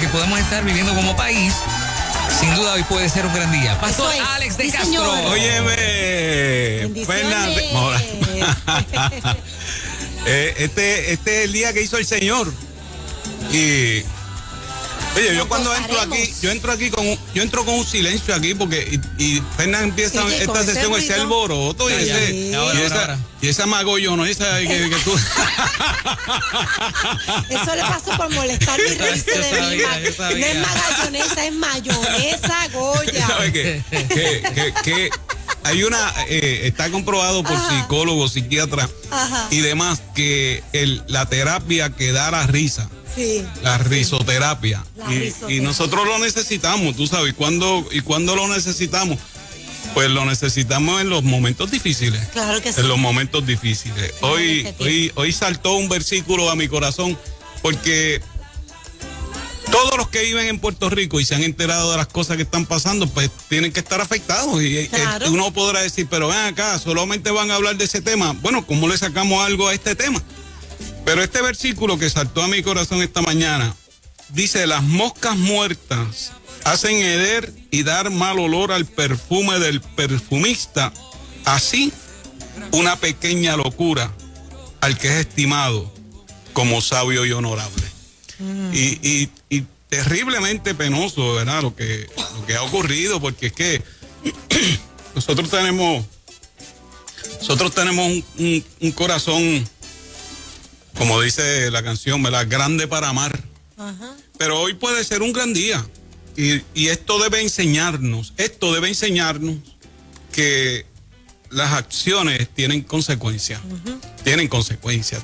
que podemos estar viviendo como país, sin duda hoy puede ser un gran día. Pastor Alex de Castro. Señor. Óyeme, Fernández. Este es el día que hizo el Señor. Y oye, yo cuando entro aquí yo entro con un silencio aquí porque y Fernández empieza esta sesión ese alboroto y esa magollón, esa que tú. Eso le pasó por molestar y reírse de mí. No es magallonesa, es mayonesa Goya. ¿Sabes qué? Hay está comprobado por psicólogos, psiquiatras y demás que la terapia que da la risa. Sí. La risoterapia. Risoterapia. Y nosotros lo necesitamos, tú sabes. ¿Y cuándo lo necesitamos? Pues lo necesitamos en los momentos difíciles. Claro que sí. En los momentos difíciles. Hoy saltó un versículo a mi corazón porque todos los que viven en Puerto Rico y se han enterado de las cosas que están pasando, pues tienen que estar afectados. Y claro. Uno podrá decir, pero ven acá, solamente van a hablar de ese tema. Bueno, ¿cómo le sacamos algo a este tema? Pero este versículo que saltó a mi corazón esta mañana dice: las moscas muertas hacen heder y dar mal olor al perfume del perfumista. Así, una pequeña locura al que es estimado como sabio y honorable. Y terriblemente penoso, ¿verdad? Lo que ha ocurrido, porque es que nosotros tenemos un corazón, como dice la canción, ¿verdad? Grande para amar. Ajá. Pero hoy puede ser un gran día. Y esto debe enseñarnos que las acciones tienen consecuencias. Tienen consecuencias.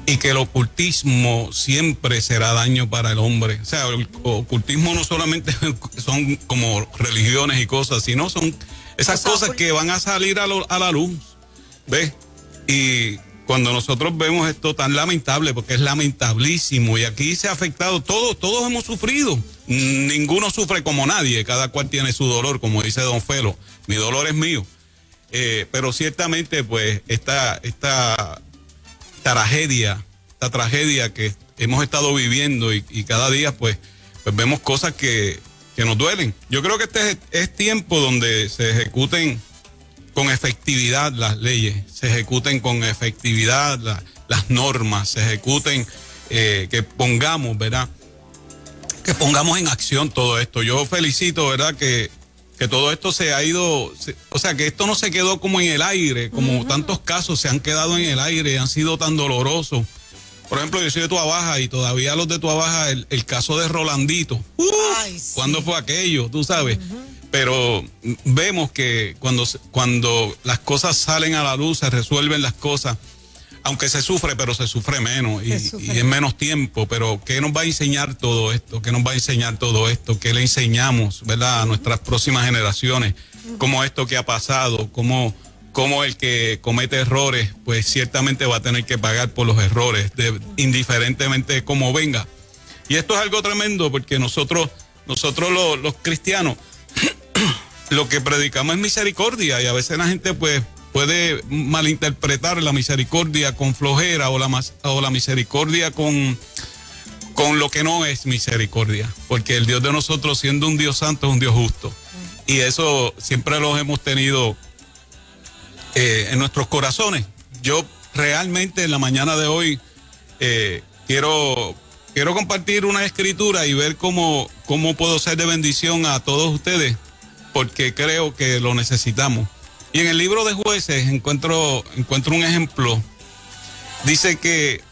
Y que el ocultismo siempre será daño para el hombre. O sea, el ocultismo no solamente son como religiones y cosas, sino son esas cosas que van a salir a la luz. ¿Ves? Y cuando nosotros vemos esto tan lamentable, porque es lamentablísimo, y aquí se ha afectado, todos hemos sufrido, ninguno sufre como nadie, cada cual tiene su dolor, como dice don Felo, mi dolor es mío, pero ciertamente pues esta tragedia que hemos estado viviendo y cada día pues vemos cosas que nos duelen. Yo creo que este es tiempo donde se ejecuten con efectividad las leyes, se ejecuten con efectividad las normas, se ejecuten, que pongamos, ¿verdad? Que pongamos en acción todo esto. Yo felicito, ¿verdad? Que todo esto se ha ido, o sea, que esto no se quedó como en el aire, como tantos casos se han quedado en el aire, han sido tan dolorosos. Por ejemplo, yo soy de Tuabaja y todavía los de Tuabaja, el caso de Rolandito. Ay, sí. ¿Cuándo fue aquello? Tú sabes. Pero vemos que cuando las cosas salen a la luz, se resuelven las cosas, aunque se sufre, pero se sufre menos y en menos tiempo. Pero ¿qué nos va a enseñar todo esto? ¿Qué le enseñamos, ¿verdad? A nuestras próximas generaciones? Como esto que ha pasado, como el que comete errores, pues ciertamente va a tener que pagar por los errores, indiferentemente de cómo venga. Y esto es algo tremendo porque nosotros los cristianos, lo que predicamos es misericordia, y a veces la gente pues puede malinterpretar la misericordia con flojera o la misericordia con lo que no es misericordia, porque el Dios de nosotros, siendo un Dios santo, es un Dios justo, y eso siempre lo hemos tenido en nuestros corazones. Yo realmente en la mañana de hoy quiero compartir una escritura y ver cómo puedo ser de bendición a todos ustedes, porque creo que lo necesitamos. Y en el libro de Jueces encuentro un ejemplo. Dice que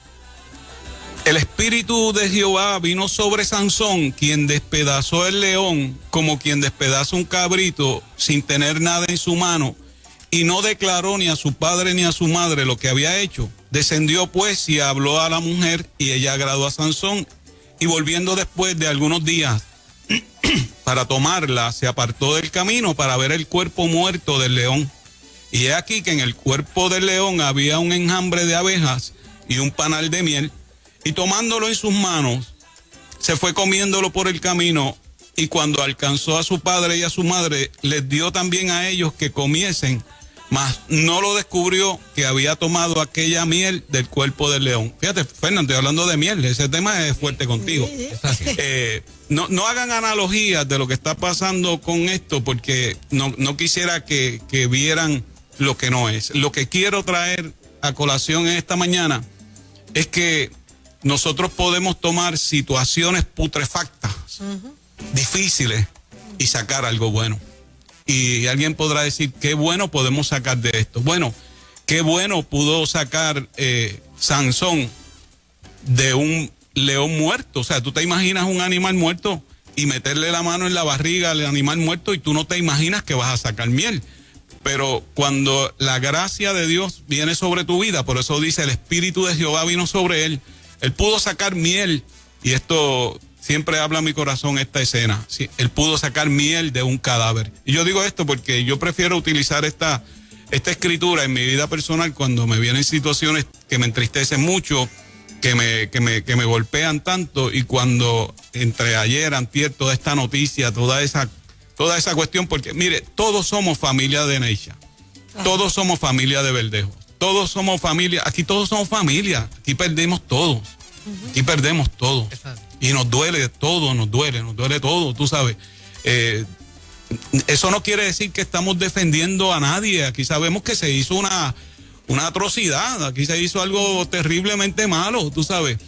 el espíritu de Jehová vino sobre Sansón, quien despedazó el león como quien despedaza un cabrito sin tener nada en su mano, y no declaró ni a su padre ni a su madre lo que había hecho. Descendió pues y habló a la mujer, y ella agradó a Sansón, y volviendo después de algunos días para tomarla, se apartó del camino para ver el cuerpo muerto del león. Y he aquí que en el cuerpo del león había un enjambre de abejas y un panal de miel, y tomándolo en sus manos, se fue comiéndolo por el camino, y cuando alcanzó a su padre y a su madre, les dio también a ellos que comiesen, mas no lo descubrió que había tomado aquella miel del cuerpo del león. Fíjate, Fernando, estoy hablando de miel, ese tema es fuerte contigo. No hagan analogías de lo que está pasando con esto, porque no quisiera que vieran lo que no es. Lo que quiero traer a colación en esta mañana es que nosotros podemos tomar situaciones putrefactas, difíciles, y sacar algo bueno. Y alguien podrá decir, qué bueno podemos sacar de esto. Bueno, qué bueno pudo sacar Sansón de un león muerto. O sea, tú te imaginas un animal muerto y meterle la mano en la barriga al animal muerto y tú no te imaginas que vas a sacar miel. Pero cuando la gracia de Dios viene sobre tu vida, por eso dice, el Espíritu de Jehová vino sobre él, él pudo sacar miel, y esto siempre habla a mi corazón esta escena. Sí, él pudo sacar miel de un cadáver. Y yo digo esto porque yo prefiero utilizar esta escritura en mi vida personal cuando me vienen situaciones que me entristecen mucho, que me golpean tanto, y cuando entre ayer, antier, toda esta noticia, toda esa cuestión, porque mire, todos somos familia de Neisha, todos somos familia de Verdejo, todos somos familia, aquí todos somos familia, aquí perdemos todos, aquí perdemos todos. Y nos duele todo, nos duele todo, tú sabes. Eso no quiere decir que estamos defendiendo a nadie. Aquí sabemos que se hizo una atrocidad, aquí se hizo algo terriblemente malo, tú sabes.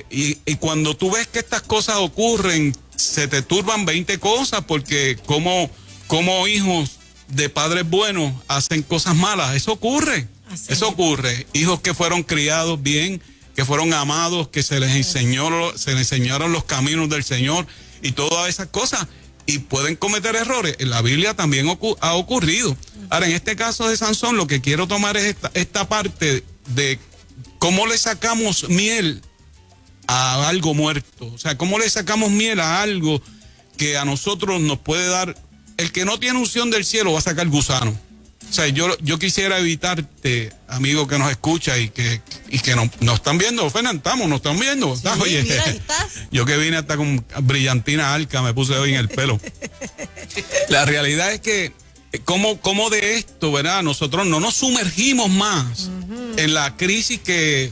Y cuando tú ves que estas cosas ocurren, se te turban 20 cosas, porque como hijos de padres buenos hacen cosas malas. Eso ocurre, eso ocurre. Hijos que fueron criados bien, que fueron amados, que se les enseñaron los caminos del Señor y todas esas cosas, y pueden cometer errores. En la Biblia también ha ocurrido. Ahora, en este caso de Sansón, lo que quiero tomar es esta parte de cómo le sacamos miel a algo muerto. O sea, cómo le sacamos miel a algo que a nosotros nos puede dar. El que no tiene unción del cielo va a sacar gusano. O sea, yo quisiera evitarte, amigo que nos escucha y que nos están viendo. Fernando, nos están viendo. Sí, oye, mira, ¿estás? Yo que vine hasta con brillantina alca, me puse hoy en el pelo. La realidad es que, como de esto, ¿verdad? Nosotros no nos sumergimos más en la crisis que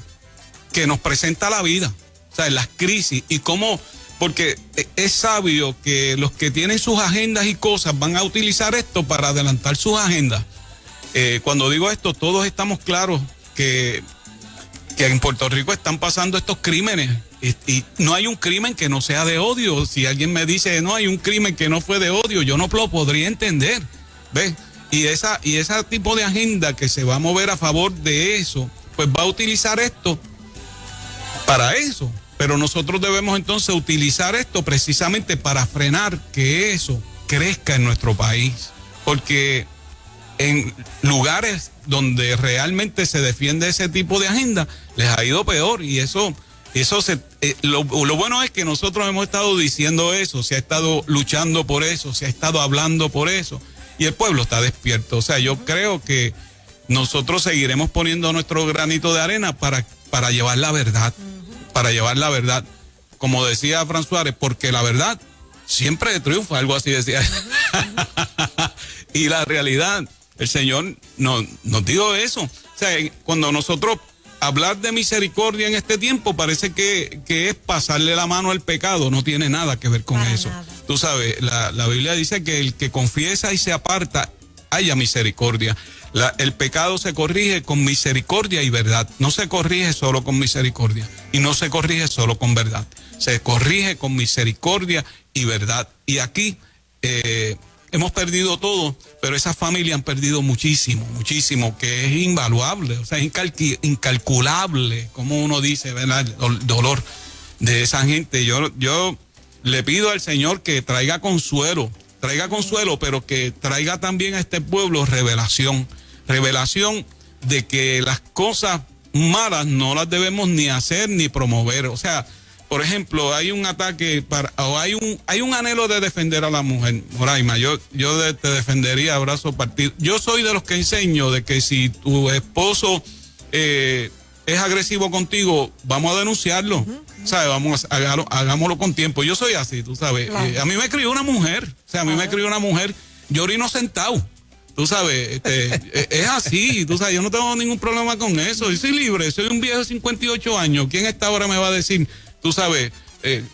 nos presenta la vida. O sea, en las crisis. Y cómo, porque es sabio que los que tienen sus agendas y cosas van a utilizar esto para adelantar sus agendas. Cuando digo esto, todos estamos claros que en Puerto Rico están pasando estos crímenes, y no hay un crimen que no sea de odio. Si alguien me dice no hay un crimen que no fue de odio, yo no lo podría entender, ¿ves? Y ese tipo de agenda que se va a mover a favor de eso, pues va a utilizar esto para eso. Pero nosotros debemos entonces utilizar esto precisamente para frenar que eso crezca en nuestro país, porque en lugares donde realmente se defiende ese tipo de agenda, les ha ido peor. Y lo bueno es que nosotros hemos estado diciendo eso, se ha estado luchando por eso, se ha estado hablando por eso, y el pueblo está despierto. O sea, yo creo que nosotros seguiremos poniendo nuestro granito de arena para llevar la verdad, para llevar la verdad, como decía Fran Suárez, porque la verdad siempre triunfa, algo así decía. Y la realidad, el Señor nos dijo eso. O sea, cuando nosotros hablar de misericordia en este tiempo, parece que es pasarle la mano al pecado. No tiene nada que ver con para eso. Nada. Tú sabes, la Biblia dice que el que confiesa y se aparta, haya misericordia. El pecado se corrige con misericordia y verdad. No se corrige solo con misericordia y no se corrige solo con verdad. Se corrige con misericordia y verdad. Y aquí hemos perdido todo, pero esas familias han perdido muchísimo, muchísimo, que es invaluable, o sea, es incalculable, como uno dice, ¿verdad? El dolor de esa gente. Yo le pido al Señor que traiga consuelo, pero que traiga también a este pueblo revelación de que las cosas malas no las debemos ni hacer ni promover. O sea, por ejemplo, hay un ataque hay un anhelo de defender a la mujer. Moraima, yo te defendería a brazo partido. Yo soy de los que enseño de que si tu esposo es agresivo contigo, vamos a denunciarlo. ¿Sabes? Hagámoslo con tiempo. Yo soy así, tú sabes. Claro. A mí me crió una mujer. O sea, a mí me crió una mujer. Yo orino sentado. Tú sabes, es así, tú sabes, yo no tengo ningún problema con eso. Yo soy libre, soy un viejo de 58 años. ¿Quién a esta hora me va a decir, tú sabes,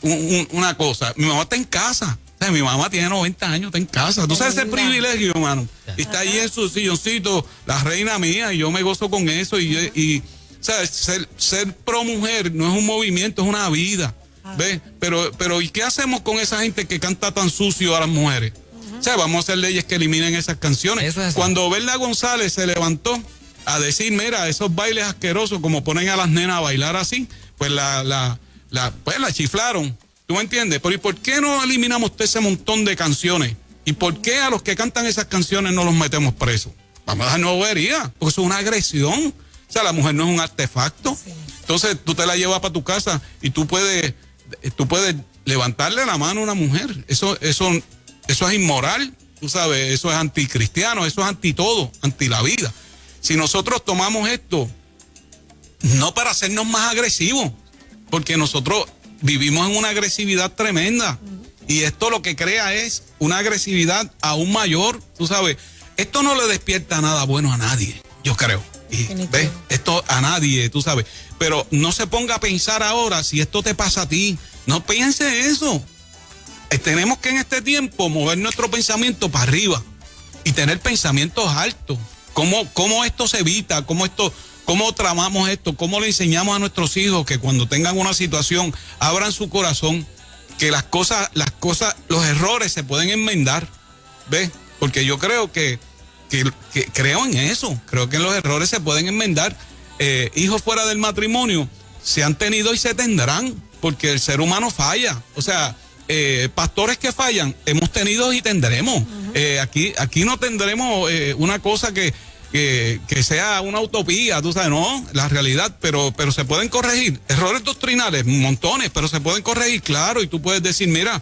una cosa? Mi mamá está en casa. O sea, mi mamá tiene 90 años, está en casa. Tú sabes ese privilegio, hermano. Y está ahí en su silloncito, la reina mía, y yo me gozo con eso. Y ¿sabes? Ser pro mujer no es un movimiento, es una vida. ¿Ves? Pero ¿y qué hacemos con esa gente que canta tan sucio a las mujeres? O sea, vamos a hacer leyes que eliminen esas canciones. Cuando Berla González se levantó a decir, mira, esos bailes asquerosos, como ponen a las nenas a bailar así, pues la chiflaron. ¿Tú me entiendes? Pero ¿y por qué no eliminamos ese montón de canciones? ¿Y por qué a los que cantan esas canciones no los metemos presos? Vamos a dar bobería, porque eso es una agresión. O sea, la mujer no es un artefacto. Sí. Entonces tú te la llevas para tu casa y tú puedes levantarle la mano a una mujer. Eso es inmoral, tú sabes, eso es anticristiano, eso es anti todo, anti la vida. Si nosotros tomamos esto, no para hacernos más agresivos, porque nosotros vivimos en una agresividad tremenda, y esto lo que crea es una agresividad aún mayor, tú sabes. Esto no le despierta nada bueno a nadie, yo creo. Y, ¿ves? Esto a nadie, tú sabes. Pero no se ponga a pensar ahora si esto te pasa a ti. No piense eso. Tenemos que en este tiempo mover nuestro pensamiento para arriba y tener pensamientos altos. ¿Cómo esto se evita? ¿Cómo tramamos esto? ¿Cómo le enseñamos a nuestros hijos que cuando tengan una situación abran su corazón, que las cosas, los errores se pueden enmendar? ¿Ves? Porque yo creo que creo en eso. Creo que los errores se pueden enmendar. Hijos fuera del matrimonio se han tenido y se tendrán, porque el ser humano falla. O sea, pastores que fallan, hemos tenido y tendremos. Aquí no tendremos una cosa que sea una utopía, tú sabes, no, la realidad, pero se pueden corregir. Errores doctrinales, montones, pero se pueden corregir, claro, y tú puedes decir, mira,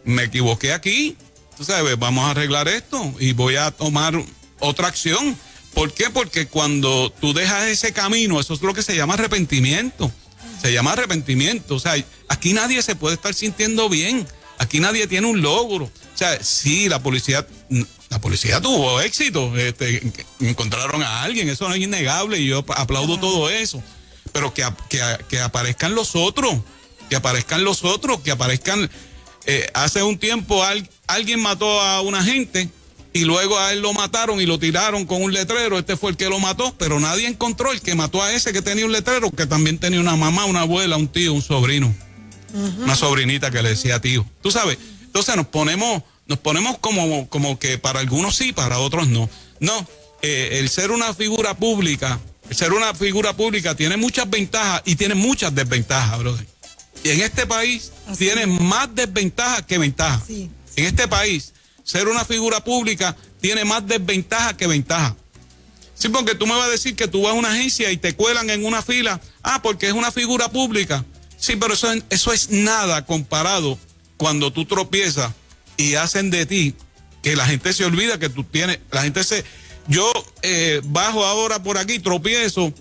me equivoqué aquí, tú sabes, vamos a arreglar esto y voy a tomar otra acción. ¿Por qué? Porque cuando tú dejas ese camino, eso es lo que se llama arrepentimiento. Se llama arrepentimiento. O sea, aquí nadie se puede estar sintiendo bien. Aquí nadie tiene un logro. O sea, sí, la policía tuvo éxito. Encontraron a alguien, eso no es innegable y yo aplaudo todo eso. Pero que aparezcan los otros. Que aparezcan. Hace un tiempo alguien mató a una gente y luego a él lo mataron y lo tiraron con un letrero. Este fue el que lo mató, pero nadie encontró el que mató a ese que tenía un letrero, que también tenía una mamá, una abuela, un tío, un sobrino, una sobrinita que le decía tío. Tú sabes, entonces nos ponemos como que para algunos sí, para otros no. No, el ser una figura pública tiene muchas ventajas y tiene muchas desventajas, brother. Y en este país tiene más desventajas que ventajas. Sí. En este país, ser una figura pública tiene más desventaja que ventaja. Sí, porque tú me vas a decir que tú vas a una agencia y te cuelan en una fila, porque es una figura pública. Sí, pero eso es nada comparado cuando tú tropiezas y hacen de ti que la gente se olvida que tú tienes, yo bajo ahora por aquí, tropiezo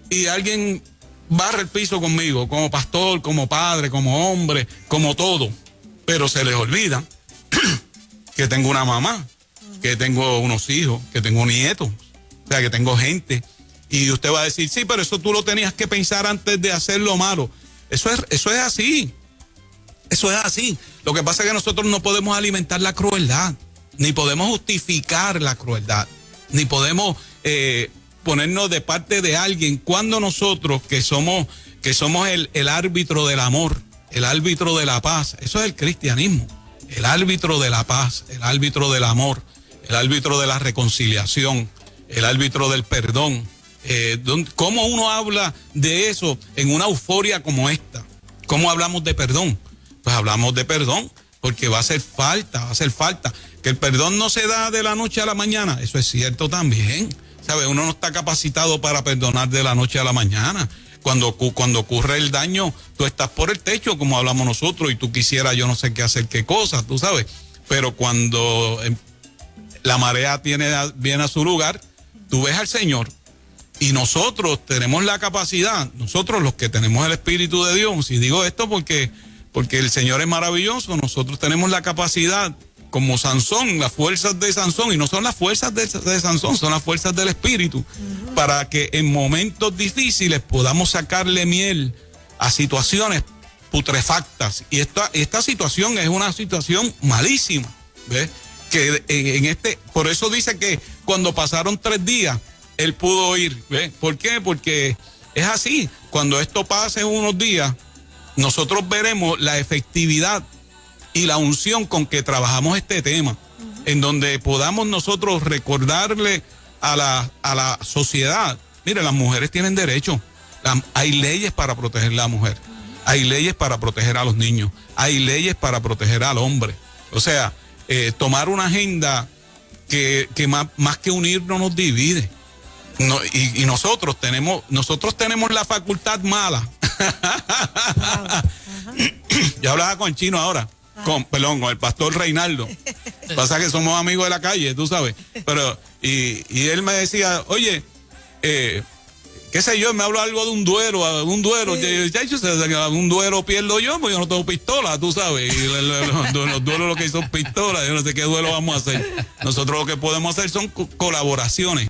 y alguien barre el piso conmigo, como pastor, como padre, como hombre, como todo, pero se les olvida que tengo una mamá, que tengo unos hijos, que tengo nietos, o sea, que tengo gente. Y usted va a decir, sí, pero eso tú lo tenías que pensar antes de hacer lo malo. Eso es así. Eso es así. Lo que pasa es que nosotros no podemos alimentar la crueldad, ni podemos justificar la crueldad, ni podemos ponernos de parte de alguien cuando nosotros que somos el árbitro del amor, el árbitro de la paz. Eso es el cristianismo. El árbitro de la paz, el árbitro del amor, el árbitro de la reconciliación, el árbitro del perdón. ¿Cómo uno habla de eso en una euforia como esta? ¿Cómo hablamos de perdón? Pues hablamos de perdón porque va a hacer falta. Que el perdón no se da de la noche a la mañana, eso es cierto también. ¿Sabe? Uno no está capacitado para perdonar de la noche a la mañana. Cuando ocurre el daño, tú estás por el techo, como hablamos nosotros, y tú quisieras yo no sé qué hacer qué cosa, tú sabes. Pero cuando la marea viene a su lugar, tú ves al Señor. Y nosotros tenemos la capacidad, nosotros los que tenemos el Espíritu de Dios, y digo esto porque el Señor es maravilloso, nosotros tenemos la capacidad como Sansón, las fuerzas de Sansón, y no son las fuerzas de Sansón, son las fuerzas del Espíritu, para que en momentos difíciles podamos sacarle miel a situaciones putrefactas. Y esta situación es una situación malísima, ¿ves? Que por eso dice que cuando pasaron 3 días, él pudo ir, ¿ves? ¿Por qué? Porque es así, cuando esto pase unos días, nosotros veremos la efectividad y la unción con que trabajamos este tema, en donde podamos nosotros recordarle a la sociedad, mire, las mujeres tienen derecho, hay leyes para proteger a la mujer, hay leyes para proteger a los niños, hay leyes para proteger al hombre. O sea, tomar una agenda que más que unirnos nos divide. No, y nosotros tenemos la facultad mala. Yo hablaba con el chino ahora, con el pastor Reinaldo. Pasa que somos amigos de la calle, tú sabes. Pero, y él me decía, oye, qué sé yo, me habló algo de un duelo. Un duelo pierdo yo, porque yo no tengo pistola, tú sabes. Y los duelos lo que son pistolas, yo no sé qué duelo vamos a hacer. Nosotros lo que podemos hacer son colaboraciones.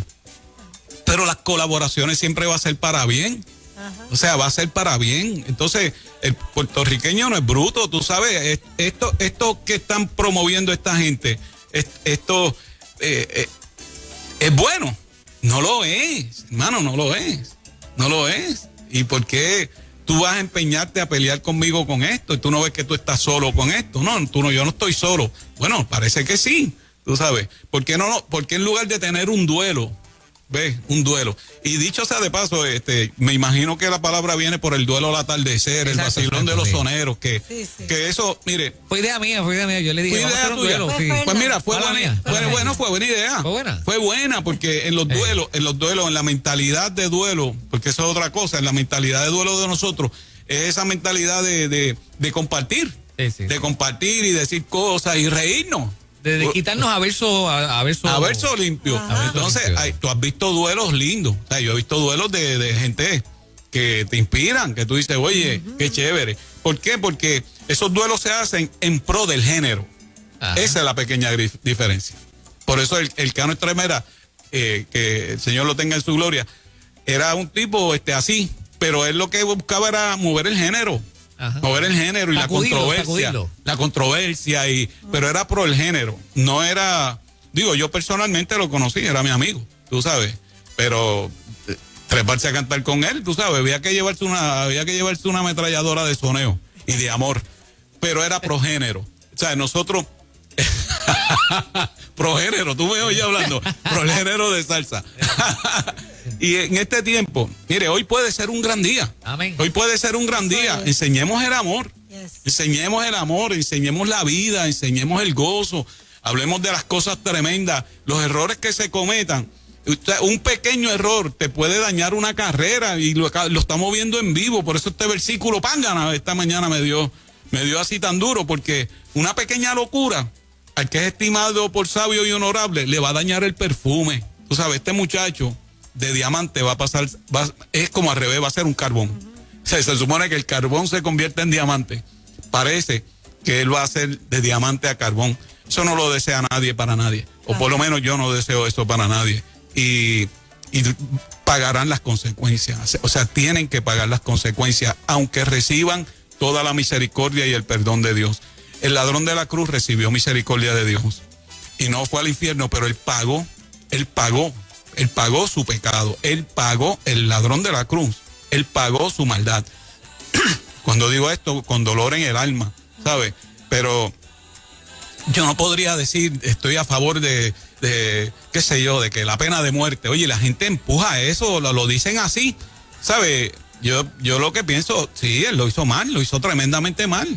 Pero las colaboraciones siempre va a ser para bien. Ajá. O sea, va a ser para bien. Entonces, el puertorriqueño no es bruto, tú sabes. Esto que están promoviendo esta gente, esto es bueno. No lo es, hermano, no lo es. No lo es. ¿Y por qué tú vas a empeñarte a pelear conmigo con esto? Y tú no ves que tú estás solo con esto. No, yo no estoy solo. Bueno, parece que sí, tú sabes. ¿Por qué en lugar de tener un duelo, ves, un duelo? Y dicho sea de paso, me imagino que la palabra viene por el duelo al atardecer, el vacilón de los soneros, que eso, mire. Fue idea mía, yo le dije, vamos a hacer un duelo. Pues mira, fue buena idea. Fue buena porque en los duelos, en la mentalidad de duelo, porque eso es otra cosa, en la mentalidad de duelo de nosotros, es esa mentalidad de compartir, de compartir y decir cosas y reírnos. De quitarnos a verso limpio. Entonces, tú has visto duelos lindos. O sea, yo he visto duelos de gente que te inspiran, que tú dices, oye, qué chévere. ¿Por qué? Porque esos duelos se hacen en pro del género. Ajá. Esa es la pequeña diferencia. Por eso el Cano Estremera, que el Señor lo tenga en su gloria, era un tipo así, pero él lo que buscaba era mover el género. Ajá. Mover el género y la controversia, pero era pro el género, no era, yo personalmente lo conocí, era mi amigo, tú sabes, pero treparse a cantar con él, tú sabes, había que llevarse una ametralladora de soneo y de amor, pero era pro género, o sea, nosotros pro género, tú me oyes hablando, pro género de salsa. Y en este tiempo, mire, hoy puede ser un gran día. Amén. Hoy puede ser un gran día. Enseñemos el amor. Yes. Enseñemos el amor, enseñemos la vida, enseñemos el gozo. Hablemos de las cosas tremendas, los errores que se cometan. Un pequeño error te puede dañar una carrera y lo estamos viendo en vivo. Por eso este versículo, pángana, esta mañana me dio así tan duro, porque una pequeña locura, al que es estimado por sabio y honorable, le va a dañar el perfume. Tú sabes, este muchacho de diamante va a pasar, es como al revés, va a ser un carbón. O sea, se supone que el carbón se convierte en diamante. Parece que él va a ser de diamante a carbón. Eso no lo desea nadie para nadie. O por lo menos yo no deseo eso para nadie. Y pagarán las consecuencias. O sea, tienen que pagar las consecuencias, aunque reciban toda la misericordia y el perdón de Dios. El ladrón de la cruz recibió misericordia de Dios. Y no fue al infierno, pero él pagó su pecado, él pagó, el ladrón de la cruz, él pagó su maldad. Cuando digo esto, con dolor en el alma, ¿sabes? Pero yo no podría decir, estoy a favor de qué sé yo, de que la pena de muerte. Oye, la gente empuja eso, lo dicen así, ¿sabes? Yo lo que pienso, sí, él lo hizo mal, lo hizo tremendamente mal,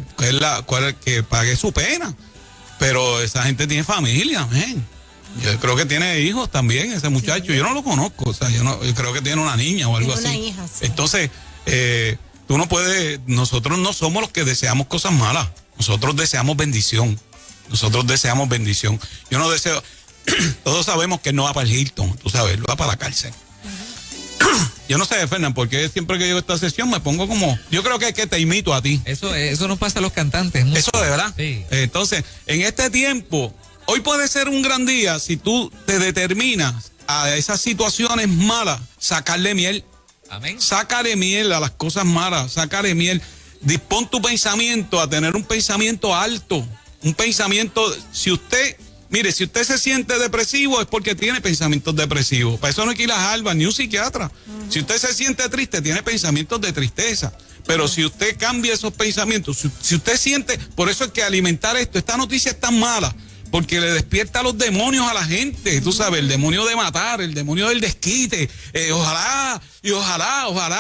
que pague su pena. Pero esa gente tiene familia, man. Yo creo que tiene hijos también, ese muchacho. Sí. Yo no lo conozco, o sea, yo creo que tiene una niña o algo así. Una hija, sí. Entonces, tú no puedes, nosotros no somos los que deseamos cosas malas. Nosotros deseamos bendición. Yo no deseo, todos sabemos que no va para el Hilton, tú sabes, él va para la cárcel. Uh-huh. Yo no sé, Fernán, porque siempre que llego a esta sesión me pongo como... Yo creo que te imito a ti. Eso nos pasa a los cantantes. Eso de verdad. Sí. Entonces, en este tiempo, hoy puede ser un gran día si tú te determinas a esas situaciones malas, sacarle miel. Amén. Sácale miel a las cosas malas, sácale miel. Dispón tu pensamiento a tener un pensamiento alto. Un pensamiento, si usted se siente depresivo es porque tiene pensamientos depresivos. Para eso no hay que ir a Harvard ni un psiquiatra. Si usted se siente triste, tiene pensamientos de tristeza. Pero si usted cambia esos pensamientos, si usted siente, por eso es que alimentar esta noticia es tan mala, porque le despierta a los demonios a la gente, tú sabes, el demonio de matar, el demonio del desquite, ojalá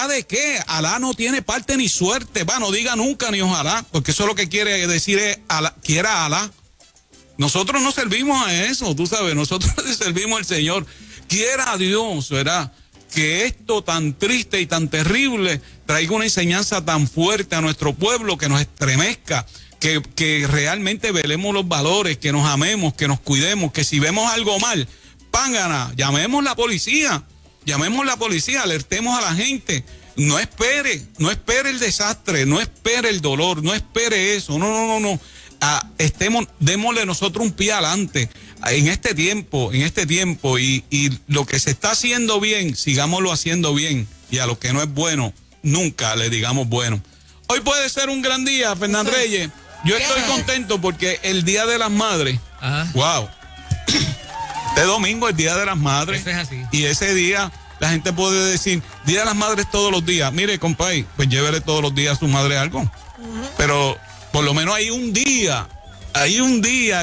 de qué, Alá no tiene parte ni suerte, no diga nunca ni ojalá, porque eso lo que quiere decir es, quiera Alá. Nosotros no servimos a eso, tú sabes, nosotros le servimos al Señor. Quiera a Dios, ¿verdad?, que esto tan triste y tan terrible traiga una enseñanza tan fuerte a nuestro pueblo, que nos estremezca, que realmente velemos los valores, que nos amemos, que nos cuidemos, que si vemos algo mal, pángana, llamemos la policía, alertemos a la gente. No espere el desastre, no espere el dolor, no espere eso, no. Démosle nosotros un pie adelante en este tiempo y lo que se está haciendo bien, sigámoslo haciendo bien, y a lo que no es bueno, nunca le digamos bueno. Hoy puede ser un gran día, Fernán Reyes. Yo estoy contento porque el Día de las Madres, wow, este domingo es Día de las Madres. Eso es así. Y ese día la gente puede decir, Día de las Madres todos los días. Mire, compadre, pues llévele todos los días a su madre algo. Pero por lo menos hay un día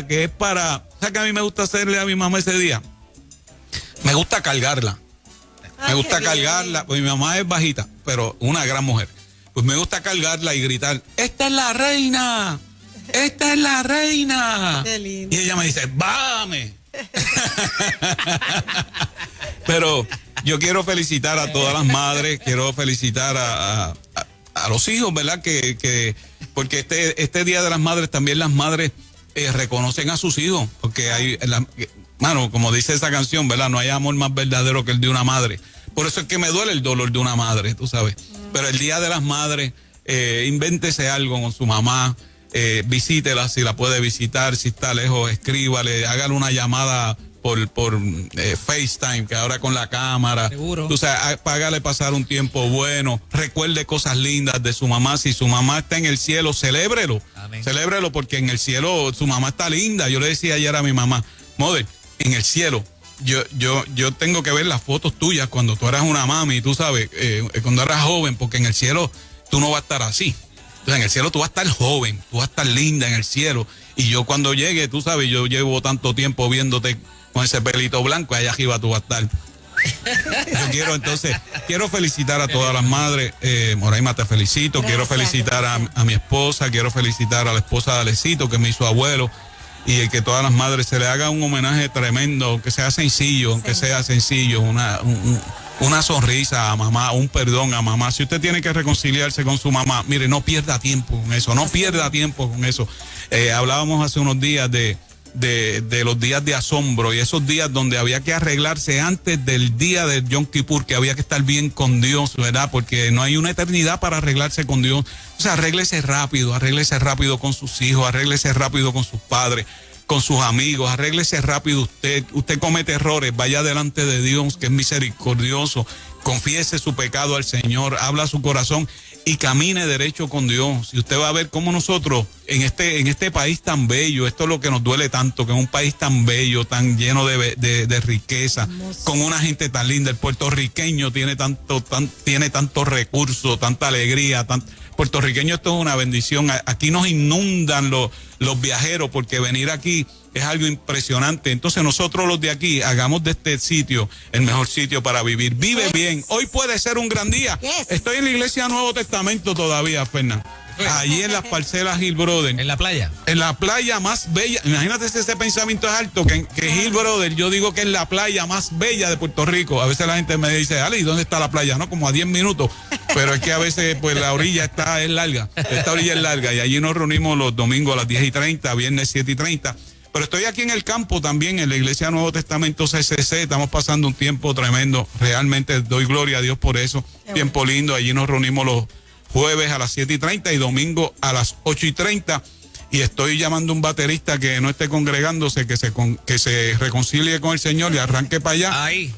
que es para... ¿Sabes qué a mí me gusta hacerle a mi mamá ese día? Me gusta cargarla. Pues mi mamá es bajita, pero una gran mujer. Pues me gusta cargarla y gritar, ¡esta es la reina! ¡Esta es la reina! Qué lindo. Y ella me dice, ¡váme! Pero yo quiero felicitar a todas las madres, quiero felicitar a los hijos, ¿verdad? Porque este Día de las Madres, también las madres reconocen a sus hijos, porque hay, como dice esa canción, ¿verdad? No hay amor más verdadero que el de una madre. Por eso es que me duele el dolor de una madre, tú sabes. Pero el Día de las Madres, invéntese algo con su mamá, visítela si la puede visitar, si está lejos, escríbale, hágale una llamada por FaceTime, que ahora con la cámara. Seguro. Tú sabes, hágale pasar un tiempo bueno, recuerde cosas lindas de su mamá. Si su mamá está en el cielo, celébrelo. Amén. Celébrelo, porque en el cielo su mamá está linda. Yo le decía ayer a mi mamá, Mother, en el cielo, yo tengo que ver las fotos tuyas cuando tú eras una mami, tú sabes, cuando eras joven, porque en el cielo tú no vas a estar así. Entonces, en el cielo tú vas a estar joven, tú vas a estar linda en el cielo. Y yo cuando llegue, tú sabes, yo llevo tanto tiempo viéndote con ese pelito blanco, allá arriba tú vas a estar. Quiero felicitar a todas las madres. Moraima, te felicito. Gracias, quiero felicitar a mi esposa, quiero felicitar a la esposa de Alecito, que me hizo abuelo. Y que todas las madres se le haga un homenaje tremendo, aunque sea sencillo, una sonrisa a mamá, un perdón a mamá. Si usted tiene que reconciliarse con su mamá, mire, no pierda tiempo con eso, hablábamos hace unos días de los días de asombro y esos días donde había que arreglarse antes del día de Yom Kippur, que había que estar bien con Dios, ¿verdad? Porque no hay una eternidad para arreglarse con Dios. O sea, arréglese rápido con sus hijos, arréglese rápido con sus padres, con sus amigos, arréglese rápido usted comete errores, vaya delante de Dios, que es misericordioso, confiese su pecado al Señor, habla a su corazón y camine derecho con Dios. Y usted va a ver cómo nosotros en este país tan bello, esto es lo que nos duele tanto, que es un país tan bello, tan lleno de riqueza, con una gente tan linda. El puertorriqueño tiene tantos recursos, tanta alegría, puertorriqueño, esto es una bendición. Aquí nos inundan los viajeros, porque venir aquí es algo impresionante. Entonces nosotros los de aquí hagamos de este sitio el mejor sitio para vivir. Vive bien. Hoy puede ser un gran día. Estoy en la iglesia Nuevo Testamento todavía, Fernán. Allí en las parcelas Hill Brother. ¿En la playa? En la playa más bella. Imagínate si ese pensamiento es alto, que Hill Brother, yo digo que es la playa más bella de Puerto Rico. A veces la gente me dice, Ali, ¿dónde está la playa? No, como a 10 minutos. Pero es que a veces pues la orilla es larga. Esta orilla es larga y allí nos reunimos los domingos a las 10:30, viernes 7:30. Pero estoy aquí en el campo también, en la Iglesia Nuevo Testamento CCC. Estamos pasando un tiempo tremendo. Realmente doy gloria a Dios por eso. Tiempo lindo. Allí nos reunimos los jueves a las 7:30 y domingo a las 8:30. Y estoy llamando a un baterista que no esté congregándose, que se reconcilie con el Señor y arranque para allá. Ahí.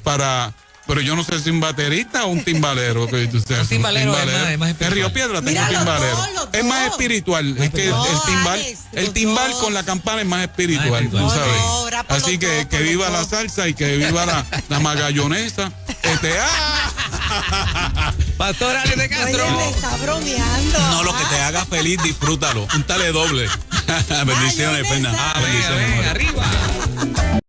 Pero yo no sé si un baterista o un timbalero. Un timbalero es más en Río Piedra tengo un timbalero. Es más espiritual. Es que el timbal con la campana es más espiritual, tú sabes. Así que viva la salsa y que viva la magallonesa. Pastor Alex de Castro. Oye, me está bromeando. No, lo que te haga feliz, disfrútalo. Un tale doble. Bendiciones, Pena. Amén, arriba.